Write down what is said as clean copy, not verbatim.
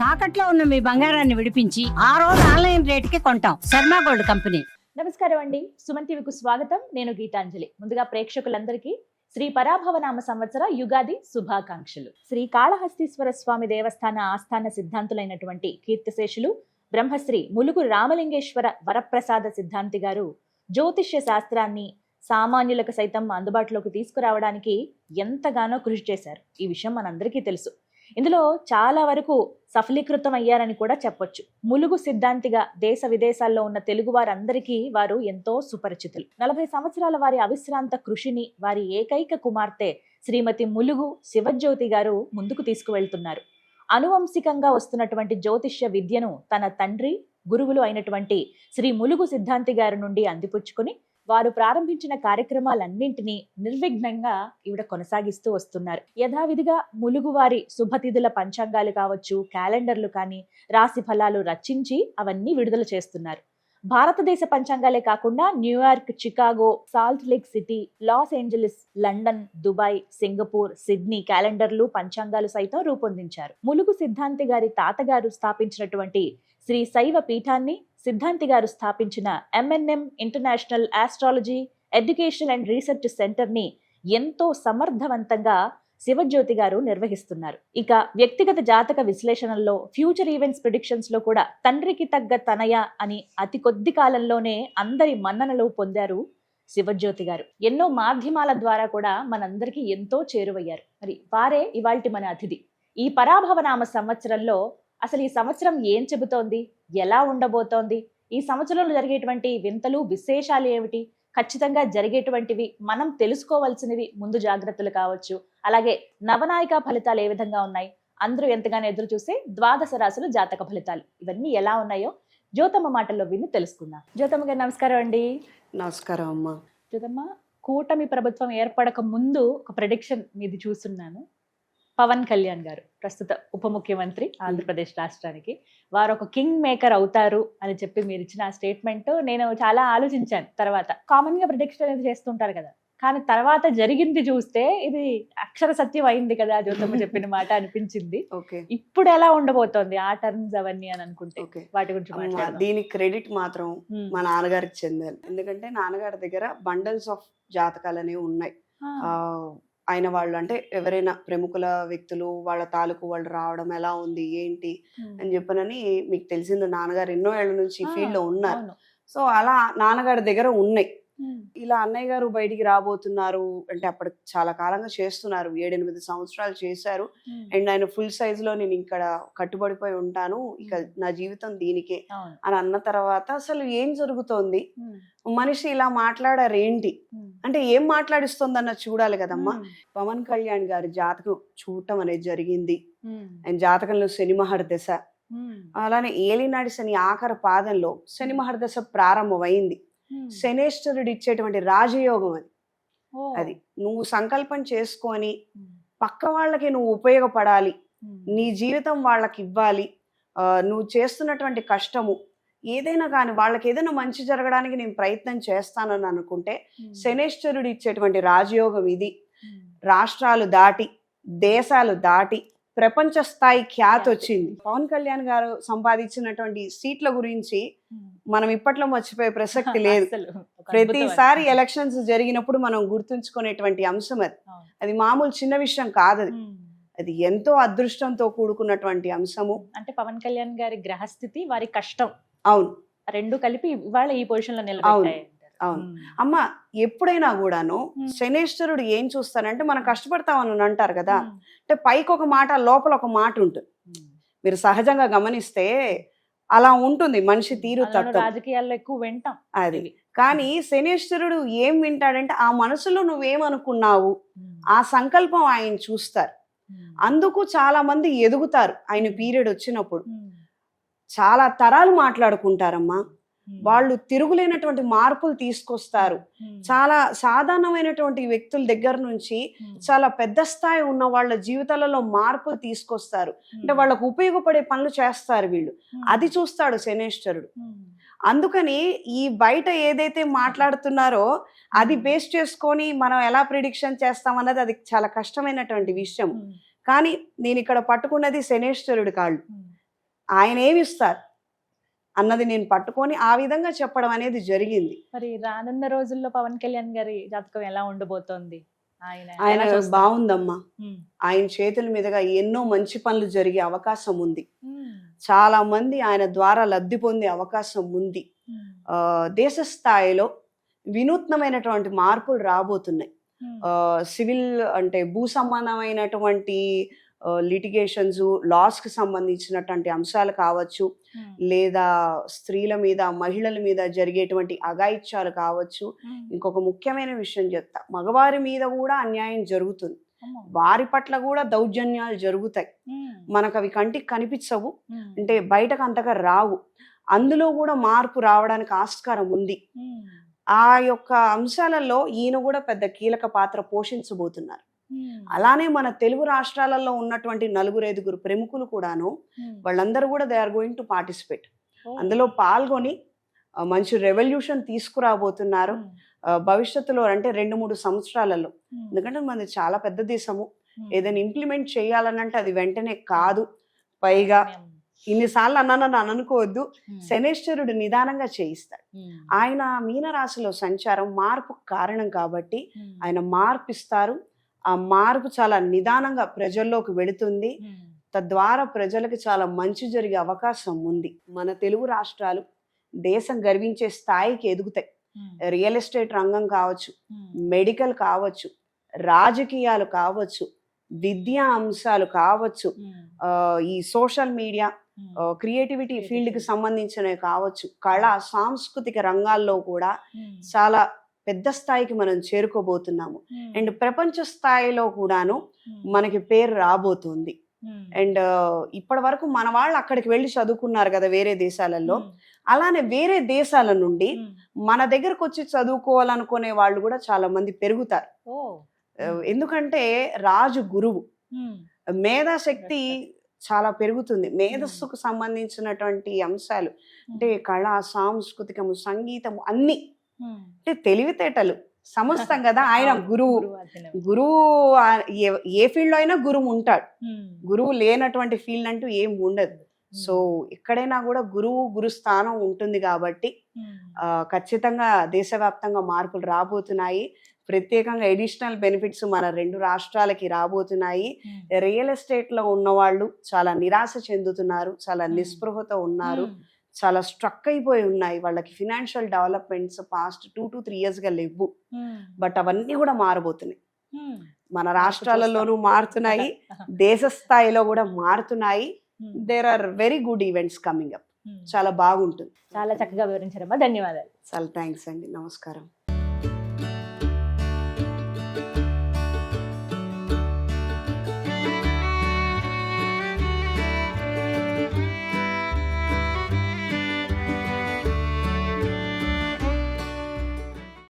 తాకట్లో ఉన్న మీ బంగారాన్ని విడిపించి ఆ రోజు ఆన్లైన్ రేటుకి కొంటాం. Sharma gold company. నమస్కారం అండి. సుమన్ టీవీకు స్వాగతం. నేను గీతాంజలి. ముందుగా ప్రేక్షకులందరికీ శ్రీ పరాభవనామ సంవత్సర యుగాది శుభాకాంక్షలు. శ్రీ కాళహస్తీశ్వర స్వామి దేవస్థాన ఆస్థాన సిద్ధాంతులైనటువంటి కీర్తిశేషులు బ్రహ్మశ్రీ ములుగు రామలింగేశ్వర వరప్రసాద సిద్ధాంతి గారు జ్యోతిష్య శాస్త్రాన్ని సామాన్యులకు సైతం అందుబాటులోకి తీసుకురావడానికి ఎంతగానో కృషి చేశారు. ఈ విషయం మనందరికీ తెలుసు. ఇందులో చాలా వరకు సఫలీకృతం అయ్యారని కూడా చెప్పొచ్చు. ములుగు సిద్ధాంతిగా దేశ విదేశాల్లో ఉన్న తెలుగు వారందరికీ వారు ఎంతో సుపరిచితులు. 40 సంవత్సరాల వారి అవిశ్రాంత కృషిని వారి ఏకైక కుమార్తె శ్రీమతి ములుగు శివజ్యోతి గారు ముందుకు తీసుకువెళ్తున్నారు. అనువంశికంగా వస్తున్నటువంటి జ్యోతిష్య విద్యను తన తండ్రి గురువులు అయినటువంటి శ్రీ ములుగు సిద్ధాంతి గారి నుండి అందిపుచ్చుకుని వారు ప్రారంభించిన కార్యక్రమాలన్నింటినీ నిర్విఘ్నంగా ఈవిడ కొనసాగిస్తూ వస్తున్నారు. యథావిధిగా ములుగు వారి శుభతిథుల పంచాంగాలు కావచ్చు, క్యాలెండర్లు కానీ, రాశి ఫలాలు రచించి అవన్నీ విడుదల చేస్తున్నారు. భారతదేశ పంచాంగాలే కాకుండా New York, Chicago, Salt Lake City, Los Angeles, London, Dubai, Singapore, Sydney క్యాలెండర్లు, పంచాంగాలు సైతం రూపొందించారు. ములుగు సిద్ధాంతి గారి తాతగారు స్థాపించినటువంటి శ్రీ శైవ పీఠాన్ని సిద్ధాంతి గారు స్థాపించిన MNM international astrology education and research centre ని ఎంతో సమర్థవంతంగా శివజ్యోతి గారు నిర్వహిస్తున్నారు. ఇక వ్యక్తిగత జాతక విశ్లేషణల్లో, ఫ్యూచర్ ఈవెంట్స్ ప్రిడిక్షన్స్ లో కూడా తండ్రికి తగ్గ తనయ అని అతి కొద్ది కాలంలోనే అందరి మన్ననలు పొందారు శివజ్యోతి గారు. ఎన్నో మాధ్యమాల ద్వారా కూడా మనందరికీ ఎంతో చేరువయ్యారు. మరి వారే ఇవాల్టి మన అతిథి. ఈ పరాభవనామ సంవత్సరంలో అసలు ఈ సంవత్సరం ఏం చెబుతోంది, ఎలా ఉండబోతోంది, ఈ సంవత్సరంలో జరిగేటువంటి వింతలు, విశేషాలు ఏమిటి, ఖచ్చితంగా జరిగేటువంటివి, మనం తెలుసుకోవాల్సినవి, ముందు జాగ్రత్తలు కావచ్చు, అలాగే నవనాయిక ఫలితాలు ఏ విధంగా ఉన్నాయి, అందరూ ఎంతగానో ఎదురు చూసే ద్వాదశ రాశుల జాతక ఫలితాలు ఇవన్నీ ఎలా ఉన్నాయో జ్యోతమ్మ మాటల్లో విని తెలుసుకుందాం. జ్యోతమ్మ గారు నమస్కారం అండి. నమస్కారం అమ్మా. జ్యోతమ్మ, కూటమి ప్రభుత్వం ఏర్పడక ముందు ఒక ప్రెడిక్షన్ మీది చూస్తున్నాను. పవన్ కళ్యాణ్ గారు ప్రస్తుత ఉప ముఖ్యమంత్రి ఆంధ్రప్రదేశ్ రాష్ట్రానికి, వారు ఒక కింగ్ మేకర్ అవుతారు అని చెప్పి మీరు ఇచ్చిన స్టేట్మెంట్ నేను చాలా ఆలోచించాను. తర్వాత కామన్ గా ప్రిడిక్షన్ అనేది చేస్తుంటారు కదా, కానీ తర్వాత జరిగింది చూస్తే ఇది అక్షర సత్యం అయింది కదా జ్యోతమ్మ చెప్పిన మాట అనిపించింది. ఇప్పుడు ఎలా ఉండబోతోంది ఆ టర్మ్స్ అవన్నీ అని అనుకుంటే వాటి గురించి మాట్లాడదాం. దీనికి క్రెడిట్ మాత్రం మా నాన్నగారికి చెందాలి. ఎందుకంటే నాన్నగారి దగ్గర బండల్స్ ఆఫ్ జాతకాలు అనేవి ఉన్నాయి. ఆయన వాళ్ళు అంటే ఎవరైనా ప్రముఖుల వ్యక్తులు వాళ్ళ తాలూకు వాళ్ళు రావడం ఎలా ఉంది ఏంటి అని చెప్పనని మీకు తెలిసింది. నాన్నగారు ఎన్నో ఏళ్ల నుంచి ఫీల్డ్ లో ఉన్నారు. సో అలా నాన్నగారి దగ్గర ఉన్నాయి. ఇలా అన్నయ్య గారు బయటికి రాబోతున్నారు అంటే అప్పటికి చాలా కాలంగా చేస్తున్నారు, 7-8 సంవత్సరాలు చేశారు. అండ్ ఆయన ఫుల్ సైజ్ లో నేను ఇక్కడ కట్టుబడిపోయి ఉంటాను, ఇక నా జీవితం దీనికే అని అన్న తర్వాత అసలు ఏం జరుగుతోంది, మనిషి ఇలా మాట్లాడారేంటి అంటే ఏం మాట్లాడిస్తోందన్న చూడాలి కదమ్మా. పవన్ కళ్యాణ్ గారి జాతకం చూడటం అనేది జరిగింది. ఆయన జాతకంలో శని మహర్దశ, అలానే ఏలినాడి శని ఆఖరి పాదంలో శని మహర్దశ ప్రారంభమైంది. శనేశ్వరుడు ఇచ్చేటువంటి రాజయోగం అది నువ్వు సంకల్పం చేసుకొని పక్క వాళ్ళకి నువ్వు ఉపయోగపడాలి, నీ జీవితం వాళ్ళకి ఇవ్వాలి, నువ్వు చేస్తున్నటువంటి కష్టము ఏదైనా కానీ వాళ్ళకి ఏదైనా మంచి జరగడానికి నేను ప్రయత్నం చేస్తానని అనుకుంటే శనేశ్వరుడు ఇచ్చేటువంటి రాజయోగం ఇది. రాష్ట్రాలు దాటి, దేశాలు దాటి ప్రపంచ స్థాయి ఖ్యాతి వచ్చింది. పవన్ కళ్యాణ్ గారు సంపాదించినటువంటి సీట్ల గురించి మనం ఇప్పట్లో మర్చిపోయే ప్రసక్తి లేదు. ప్రతిసారి ఎలక్షన్స్ జరిగినప్పుడు మనం గుర్తుంచుకునేటువంటి అంశం అది. అది మామూలు చిన్న విషయం కాదు, అది ఎంతో అదృష్టంతో కూడుకున్నటువంటి అంశము. అంటే పవన్ కళ్యాణ్ గారి గ్రహస్థితి, వారి కష్టం, అవును, రెండు కలిపి ఇవాళ ఈ పొజిషన్ లో నిలబడ్డాయి. అవును అమ్మ, ఎప్పుడైనా కూడాను శనేశ్వరుడు ఏం చూస్తానంటే మనం కష్టపడతామని అంటారు కదా, అంటే పైకి ఒక మాట లోపల ఒక మాట ఉంటుంది. మీరు సహజంగా గమనిస్తే అలా ఉంటుంది మనిషి తీరు తత్వం. రాజకీయాల్లో ఎక్కువ వింటాం అది. కానీ శనేశ్వరుడు ఏం వింటాడంటే ఆ మనసులో నువ్వేమనుకున్నావు ఆ సంకల్పం ఆయన చూస్తారు. అందుకు చాలా మంది ఎదుగుతారు. ఆయన పీరియడ్ వచ్చినప్పుడు చాలా తరాలు మాట్లాడుకుంటారమ్మా. వాళ్ళు తిరుగులేనటువంటి మార్పులు తీసుకొస్తారు. చాలా సాధారణమైనటువంటి వ్యక్తుల దగ్గర నుంచి చాలా పెద్ద స్థాయి ఉన్న వాళ్ళ జీవితాలలో మార్పులు తీసుకొస్తారు. అంటే వాళ్ళకు ఉపయోగపడే పనులు చేస్తారు వీళ్ళు. అది చూస్తాడు శనేశ్వరుడు. అందుకని ఈ బయట ఏదైతే మాట్లాడుతున్నారో అది బేస్ చేసుకొని మనం ఎలా ప్రిడిక్షన్ చేస్తామన్నది అది చాలా కష్టమైనటువంటి విషయం. కానీ నేను ఇక్కడ పట్టుకున్నది శనేశ్వరుడి కాళ్ళు. ఆయన ఏమి ఇస్తారు అన్నది నేను పట్టుకొని ఆ విధంగా చెప్పడం అనేది జరిగింది. మరి రానున్న రోజుల్లో పవన్ కళ్యాణ్ గారి జాతకం ఎలా ఉండబోతోంది? ఆయన ఆయన ఎలా చూస్తారు? బాగుందమ్మా. ఉమ్, ఆయన చేతుల మీదుగా ఎన్నో మంచి పనులు జరిగే అవకాశం ఉంది. ఉమ్, చాలా మంది ఆయన ద్వారా లబ్ధి పొందే అవకాశం ఉంది. ఉమ్, దేశ స్థాయిలో వినూత్నమైనటువంటి మార్పులు రాబోతున్నాయి. ఉమ్, సివిల్ అంటే భూ సంబంధమైనటువంటి లిటిగేషన్స్, లాస్ కి సంబంధించినటువంటి అంశాలు కావచ్చు, ఉమ్, లేదా స్త్రీల మీద మహిళల మీద జరిగేటువంటి అఘాయిత్యాలు కావచ్చు. ఉమ్, ఇంకొక ముఖ్యమైన విషయం చెప్తా, మగవారి మీద కూడా అన్యాయం జరుగుతుంది, అమ్మో, వారి పట్ల కూడా దౌర్జన్యాలు జరుగుతాయి. ఉమ్, మనకు అవి కంటికి కనిపించవు, ఉమ్, అంటే బయటకు అంతగా రావు. అందులో కూడా మార్పు రావడానికి ఆస్కారం ఉంది. ఉమ్, ఆ యొక్క అంశాలలో ఈయన కూడా పెద్ద కీలక పాత్ర పోషించబోతున్నారు. ఉమ్, అలానే మన తెలుగు రాష్ట్రాలలో ఉన్నటువంటి 4-5 ప్రముఖులు కూడాను, ఉమ్, వాళ్ళందరూ కూడా they are going to participate. ఓ, అందులో పాల్గొని మంచి రెవల్యూషన్ తీసుకురాబోతున్నారు. ఉమ్, భవిష్యత్తులో అంటే 2-3 సంవత్సరాలలో, ఉమ్, ఎందుకంటే మనది చాలా పెద్ద దేశము, ఉమ్, ఏదైనా ఇంప్లిమెంట్ చేయాలనంటే అది వెంటనే కాదు. పైగా ఉమ్, ఇన్నిసార్లు అన్నానని అనుకోవద్దు, ఉమ్, శనేశ్వరుడు నిదానంగా చేయిస్తాడు. ఉమ్, ఆయన మీనరాశిలో సంచారం మార్పు కారణం కాబట్టి ఉమ్, ఆయన మార్పు ఇస్తారు. ఆ మార్పు చాలా నిదానంగా ప్రజల్లోకి వెళుతుంది. ఉమ్, తద్వారా ప్రజలకు చాలా మంచి జరిగే అవకాశం ఉంది. మన తెలుగు రాష్ట్రాలు దేశం గర్వించే స్థాయికి ఎదుగుతాయి. ఉమ్, రియల్ ఎస్టేట్ రంగం కావచ్చు, ఉమ్, మెడికల్ కావచ్చు, రాజకీయాలు కావచ్చు, విద్యా అంశాలు కావచ్చు, ఉమ్, ఈ సోషల్ మీడియా, ఉమ్, క్రియేటివిటీ ఫీల్డ్కి సంబంధించినవి కావచ్చు, కళా సాంస్కృతిక రంగాల్లో కూడా ఉమ్, చాలా పెద్ద స్థాయికి మనం చేరుకోబోతున్నాము. ఉమ్, అండ్ ప్రపంచ స్థాయిలో కూడాను ఉమ్, మనకి పేరు రాబోతుంది. ఉమ్, అండ్ ఇప్పటి వరకు మన వాళ్ళు అక్కడికి వెళ్ళి చదువుకున్నారు కదా వేరే దేశాలలో, ఉమ్, అలానే వేరే దేశాల నుండి ఉమ్, మన దగ్గరకు వచ్చి చదువుకోవాలనుకునే వాళ్ళు కూడా చాలా మంది పెరుగుతారు. ఓ, ఎందుకంటే రాజు గురువు, ఉమ్, మేధాశక్తి చాలా పెరుగుతుంది. మేధస్సుకు సంబంధించినటువంటి అంశాలు అంటే కళ, సాంస్కృతికము, సంగీతము అన్ని, ఉమ్, అంటే తెలివితేటలు సమస్తం కదా. ఆయన అవును, గురువు. అతనే. గురువు ఏ ఫీల్డ్ లో అయినా గురువు ఉంటాడు. ఉమ్, గురువు లేనటువంటి ఫీల్డ్ అంటూ ఏం ఉండదు. సో ఎక్కడైనా కూడా గురు స్థానం ఉంటుంది కాబట్టి ఉమ్, ఖచ్చితంగా దేశవ్యాప్తంగా మార్పులు రాబోతున్నాయి. ప్రత్యేకంగా ఎడిషనల్ బెనిఫిట్స్ మన 2 రాష్ట్రాలకి రాబోతున్నాయి. ఉమ్, రియల్ ఎస్టేట్ లో ఉన్న వాళ్ళు చాలా నిరాశ చెందుతున్నారు, చాలా నిస్పృహతో ఉన్నారు, ఉమ్, చాలా స్ట్రక్ అయిపోయి ఉన్నాయి. వాళ్ళకి financial developments past 2 to 3 years గా లేవు. ఉమ్, బట్ అవన్నీ కూడా మారబోతున్నాయి. ఉమ్, మన రాష్ట్రాలలోనూ మారుతున్నాయి, దేశ స్థాయిలో కూడా మారుతున్నాయి. Um, there are very good events coming up. Um. చాలా బాగుంటుంది. చాలా చక్కగా వివరించారమ్మా, ధన్యవాదాలు. చాలా థ్యాంక్స్ అండి. నమస్కారం.